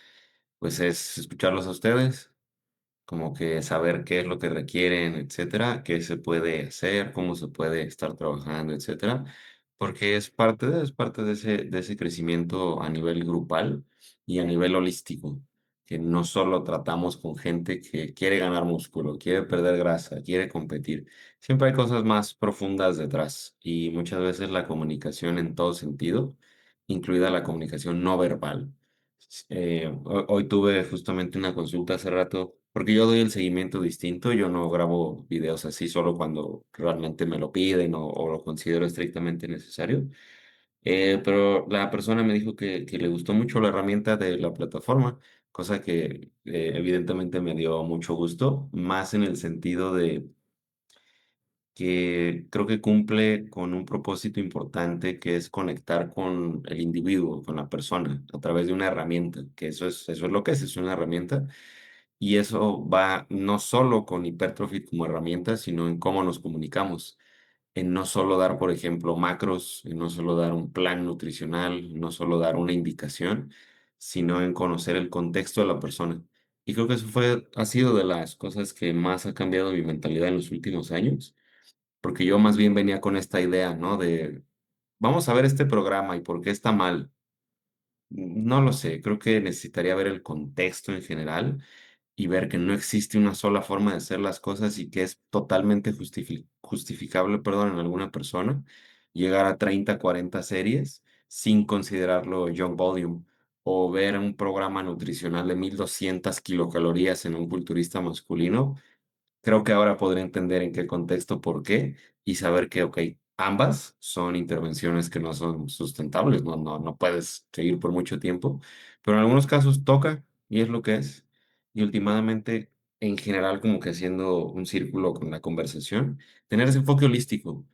pues es escucharlos a ustedes, como que saber qué es lo que requieren, etcétera, qué se puede hacer, cómo se puede estar trabajando, etcétera, porque es parte de ese crecimiento a nivel grupal y a nivel holístico, que no solo tratamos con gente que quiere ganar músculo, quiere perder grasa, quiere competir. Siempre hay cosas más profundas detrás y muchas veces la comunicación en todo sentido, incluida la comunicación no verbal. Hoy tuve justamente una consulta hace rato, porque yo doy el seguimiento distinto, yo no grabo videos así solo cuando realmente me lo piden o lo considero estrictamente necesario. Pero la persona me dijo que le gustó mucho la herramienta de la plataforma, cosa que evidentemente me dio mucho gusto, más en el sentido de que creo que cumple con un propósito importante que es conectar con el individuo, con la persona, a través de una herramienta, que eso es lo que es una herramienta. Y eso va no solo con Hypertrophy como herramienta, sino en cómo nos comunicamos, en no solo dar, por ejemplo, macros, en no solo dar un plan nutricional, no solo dar una indicación, sino en conocer el contexto de la persona. Y creo que ha sido de las cosas que más ha cambiado mi mentalidad en los últimos años porque yo más bien venía con esta idea, ¿no? De, vamos a ver este programa y por qué está mal. No lo sé, creo que necesitaría ver el contexto en general y ver que no existe una sola forma de hacer las cosas y que es totalmente justificable, perdón, en alguna persona llegar a 30, 40 series sin considerarlo junk volume o ver un programa nutricional de 1200 kilocalorías en un culturista masculino. Creo que ahora podré entender en qué contexto, por qué, y saber que, ok, ambas son intervenciones que no son sustentables, no puedes seguir por mucho tiempo, pero en algunos casos toca y es lo que es. Y últimamente, en general, como que haciendo un círculo con la conversación, tener ese enfoque holístico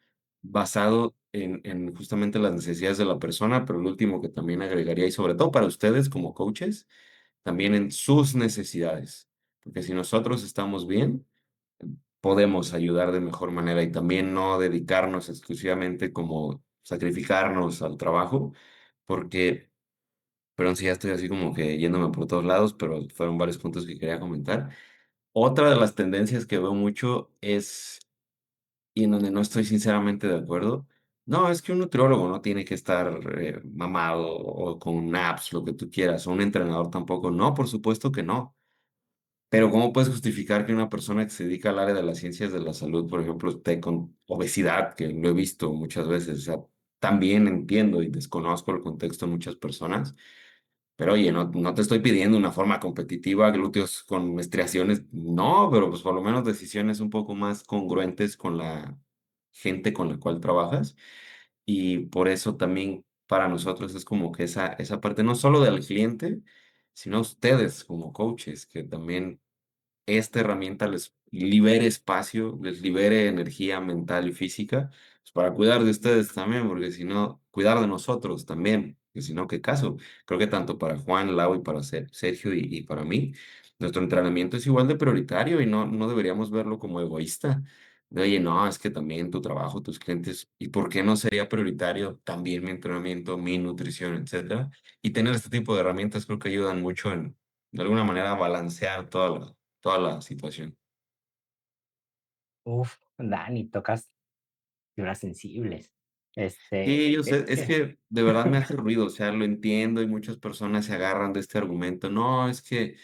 basado en justamente las necesidades de la persona, pero el último que también agregaría, y sobre todo para ustedes como coaches, también en sus necesidades, porque si nosotros estamos bien, podemos ayudar de mejor manera y también no dedicarnos exclusivamente como sacrificarnos al trabajo, porque, perdón, si ya estoy así como que yéndome por todos lados, pero fueron varios puntos que quería comentar. Otra de las tendencias que veo mucho es, y en donde no estoy sinceramente de acuerdo, no, es que un nutriólogo no tiene que estar mamado o con apps, lo que tú quieras, o un entrenador tampoco. No, por supuesto que no. Pero ¿cómo puedes justificar que una persona que se dedica al área de las ciencias de la salud, por ejemplo, esté con obesidad, que lo he visto muchas veces? O sea, también entiendo y desconozco el contexto de muchas personas, pero oye, no te estoy pidiendo una forma competitiva, glúteos con estriaciones, no, pero pues por lo menos decisiones un poco más congruentes con la gente con la cual trabajas. Y por eso también para nosotros es como que esa parte no solo del cliente, sino ustedes como coaches, que también esta herramienta les libere espacio, les libere energía mental y física, pues, para cuidar de ustedes también, porque si no, cuidar de nosotros también, que si no, ¿qué caso? Creo que tanto para Juan, Lau y para Sergio y para mí, nuestro entrenamiento es igual de prioritario y no deberíamos verlo como egoísta. De, oye, no, es que también tu trabajo, tus clientes, ¿y por qué no sería prioritario también mi entrenamiento, mi nutrición, etcétera? Y tener este tipo de herramientas creo que ayudan mucho en, de alguna manera, a balancear toda la situación. Uf, Dani, tocas fibras sensibles. Sí, Este, yo sé, es que de verdad me hace ruido, o sea, lo entiendo y muchas personas se agarran de este argumento. No, es que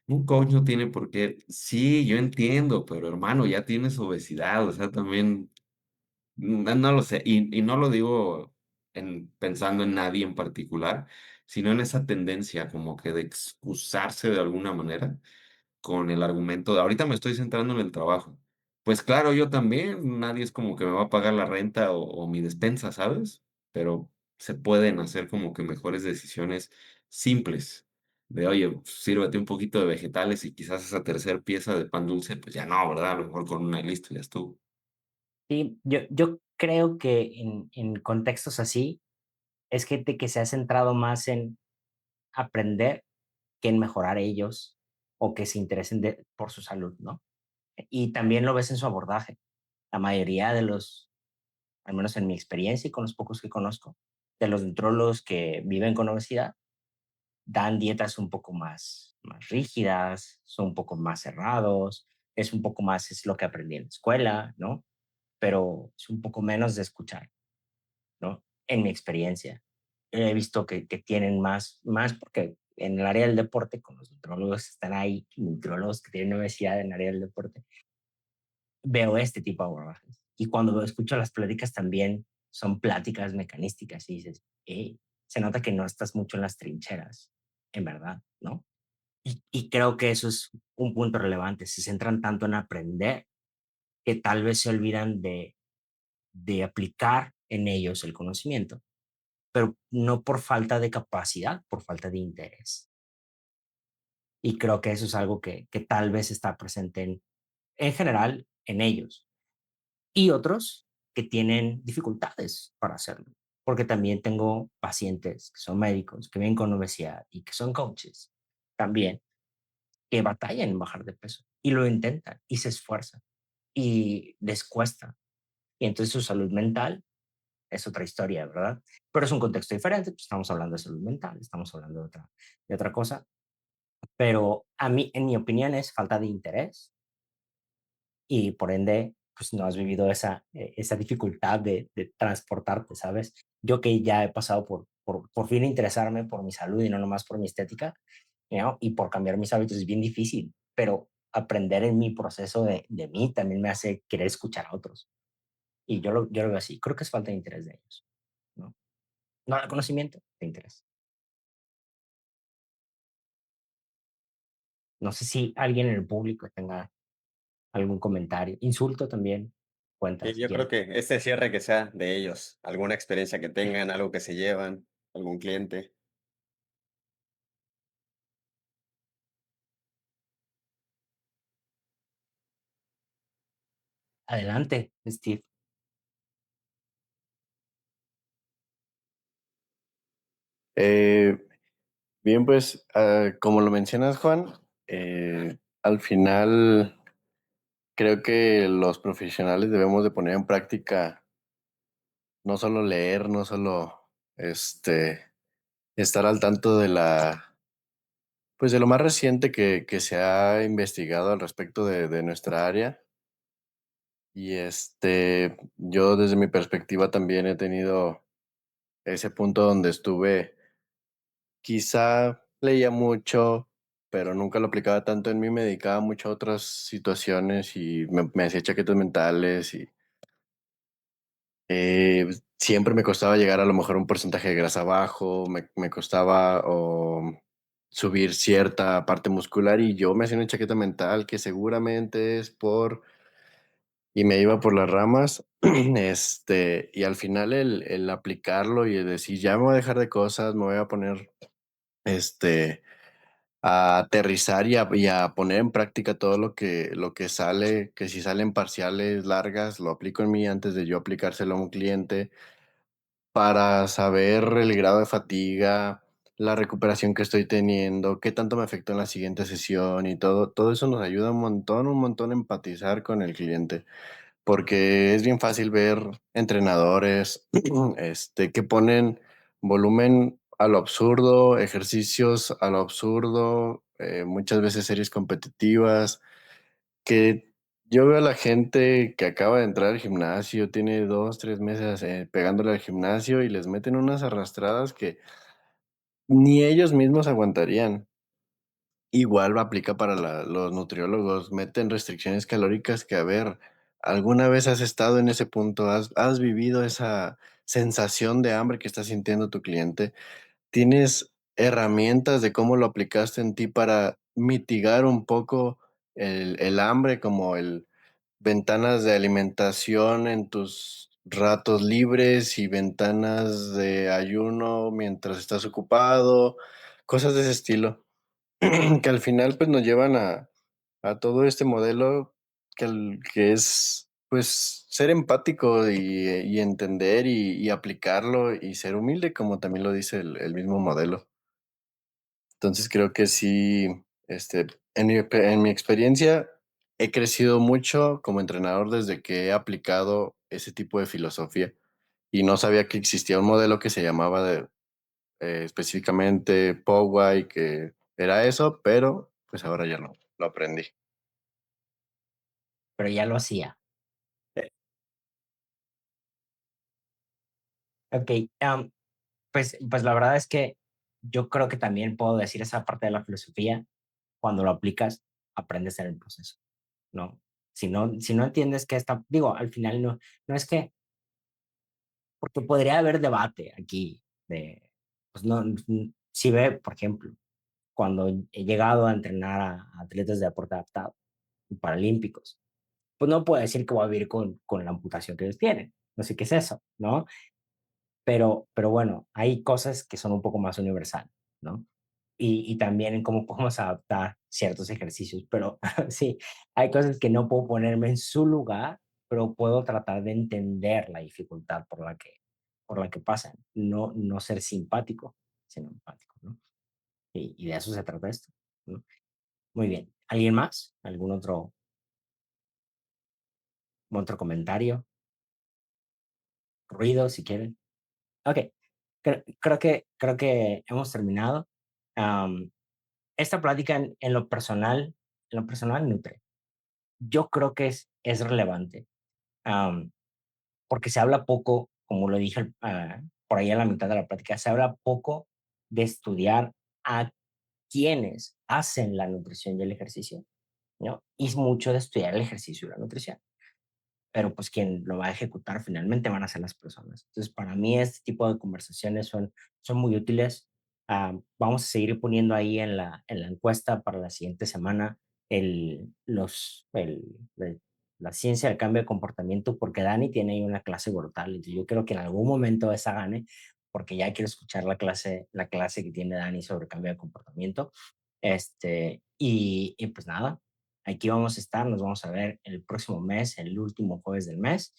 un coach no tiene por qué. Sí, yo entiendo, pero hermano, ya tienes obesidad, o sea, también, no lo sé, y no lo digo pensando en nadie en particular, sino en esa tendencia como que de excusarse de alguna manera con el argumento de ahorita me estoy centrando en el trabajo. Pues claro, yo también, nadie es como que me va a pagar la renta o mi despensa, ¿sabes? Pero se pueden hacer como que mejores decisiones simples. De, oye, sírvete un poquito de vegetales y quizás esa tercera pieza de pan dulce, pues ya no, ¿verdad? A lo mejor con una y listo, ya estuvo. sí, yo creo que en contextos así es gente que se ha centrado más en aprender que en mejorar ellos o que se interesen por su salud, ¿no? Y también lo ves en su abordaje. La mayoría de los, al menos en mi experiencia y con los pocos que conozco, de los nutrólogos que viven con obesidad, dan dietas un poco más rígidas, son un poco más cerrados, es un poco más, es lo que aprendí en la escuela, ¿no? Pero es un poco menos de escuchar, ¿no? En mi experiencia. He visto que tienen más porque en el área del deporte, con los nutriólogos están ahí, nutriólogos que tienen universidad en el área del deporte, veo este tipo de abordajes. Y cuando escucho las pláticas también son pláticas mecanísticas y dices, se nota que no estás mucho en las trincheras, en verdad, ¿no? Y creo que eso es un punto relevante. Se centran tanto en aprender que tal vez se olvidan de aplicar en ellos el conocimiento, pero no por falta de capacidad, por falta de interés. Y creo que eso es algo que tal vez está presente en general en ellos. Y otros que tienen dificultades para hacerlo, porque también tengo pacientes que son médicos, que vienen con obesidad y que son coaches también, que batallan en bajar de peso y lo intentan y se esfuerzan y les cuesta. Y entonces su salud mental es otra historia, ¿verdad? Pero es un contexto diferente, pues estamos hablando de salud mental, estamos hablando de otra cosa, pero a mí, en mi opinión, es falta de interés y por ende, pues no has vivido esa dificultad de transportarte, ¿sabes? Yo que ya he pasado por fin interesarme por mi salud y no nomás por mi estética, ¿no? Y por cambiar mis hábitos es bien difícil, pero aprender en mi proceso de mí también me hace querer escuchar a otros. Y yo lo veo así, creo que es falta de interés de ellos, ¿no? No de conocimiento, de interés. No sé si alguien en el público tenga algún comentario, insulto también, cuenta si Yo creo quieren. que este cierre que sea de ellos, alguna experiencia que tengan, algo que se llevan, algún cliente. Adelante, Steve. Eh, Bien, pues como lo mencionas, Juan, al final creo que los profesionales debemos de poner en práctica no solo leer, no solo estar al tanto de pues de lo más reciente que se ha investigado al respecto de nuestra área. Y yo desde mi perspectiva también he tenido ese punto donde estuve. Quizá leía mucho, pero nunca lo aplicaba tanto en mí, me dedicaba mucho a otras situaciones y me hacía chaquetas mentales y siempre me costaba llegar a lo mejor a un porcentaje de grasa bajo, me costaba subir cierta parte muscular y yo me hacía una chaqueta mental que seguramente es por... Y me iba por las ramas, y al final el aplicarlo y el decir, ya me voy a dejar de cosas, me voy a poner, este, a aterrizar y a poner en práctica todo lo que sale, que si salen parciales largas, lo aplico en mí antes de yo aplicárselo a un cliente para saber el grado de fatiga, la recuperación que estoy teniendo, qué tanto me afectó en la siguiente sesión y todo eso nos ayuda un montón a empatizar con el cliente, porque es bien fácil ver entrenadores, que ponen volumen a lo absurdo, ejercicios a lo absurdo, muchas veces series competitivas, que yo veo a la gente que acaba de entrar al gimnasio, tiene 2, 3 meses pegándole al gimnasio y les meten unas arrastradas que ni ellos mismos aguantarían. Igual aplica para los nutriólogos, meten restricciones calóricas que, a ver, ¿alguna vez has estado en ese punto? ¿Has vivido esa sensación de hambre que está sintiendo tu cliente? ¿Tienes herramientas de cómo lo aplicaste en ti para mitigar un poco el hambre, como el ventanas de alimentación en tus ratos libres y ventanas de ayuno mientras estás ocupado? Cosas de ese estilo. Que al final pues nos llevan a todo este modelo que es pues ser empático y entender y aplicarlo y ser humilde, como también lo dice el mismo modelo. Entonces creo que sí, en mi experiencia he crecido mucho como entrenador desde que he aplicado ese tipo de filosofía y no sabía que existía un modelo que se llamaba específicamente Poway, que era eso, pero pues ahora ya lo aprendí. Pero ya lo hacía. Ok, pues la verdad es que yo creo que también puedo decir esa parte de la filosofía, cuando lo aplicas, aprendes en el proceso, ¿no? Si no entiendes que está, digo, al final no es que, porque podría haber debate aquí de, pues no, si ve, por ejemplo, cuando he llegado a entrenar a atletas de deporte adaptado, paralímpicos, pues no puedo decir que voy a vivir con la amputación que ellos tienen, no sé qué es eso, ¿no? Pero bueno, hay cosas que son un poco más universales, ¿no? Y también en cómo podemos adaptar ciertos ejercicios, pero sí, hay cosas que no puedo ponerme en su lugar, pero puedo tratar de entender la dificultad por la que pasan, no ser simpático, sino empático, ¿no? Y de eso se trata esto, ¿no? Muy bien. ¿Alguien más? ¿Algún otro comentario? ¿Ruido, si quieren? Ok, creo que hemos terminado. Am, Esta plática en lo personal nutre. Yo creo que es relevante, am, porque se habla poco, como lo dije por ahí a la mitad de la plática, se habla poco de estudiar a quienes hacen la nutrición y el ejercicio, ¿no? Y es mucho de estudiar el ejercicio y la nutrición, pero pues quien lo va a ejecutar finalmente van a ser las personas. Entonces, para mí este tipo de conversaciones son muy útiles. Vamos a seguir poniendo ahí en la encuesta para la siguiente semana el, los, el, el- la ciencia del cambio de comportamiento, porque Dani tiene ahí una clase brutal. Entonces, yo creo que en algún momento esa gane, porque ya quiero escuchar la clase que tiene Dani sobre cambio de comportamiento. Y pues nada, aquí vamos a estar, nos vamos a ver el próximo mes, el último jueves del mes,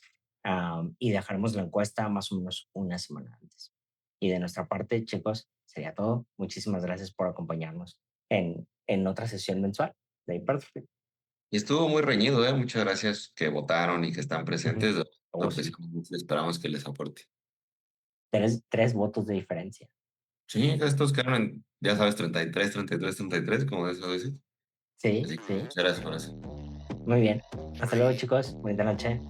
y dejaremos la encuesta más o menos una semana antes. Y de nuestra parte, chicos, sería todo. Muchísimas gracias por acompañarnos en otra sesión mensual de Hypertrophy. Y estuvo muy reñido, ¿eh? Muchas gracias que votaron y que están Ujú. presentes. Lo Oh, sí. apreciamos mucho, esperamos que les aporte. Tres votos de diferencia. Sí, estos quedaron en, ya sabes, 33, 33, 33, como eso dices. Sí, Así que sí. muchas gracias por eso. Muy bien. Hasta luego, chicos. Buena noche.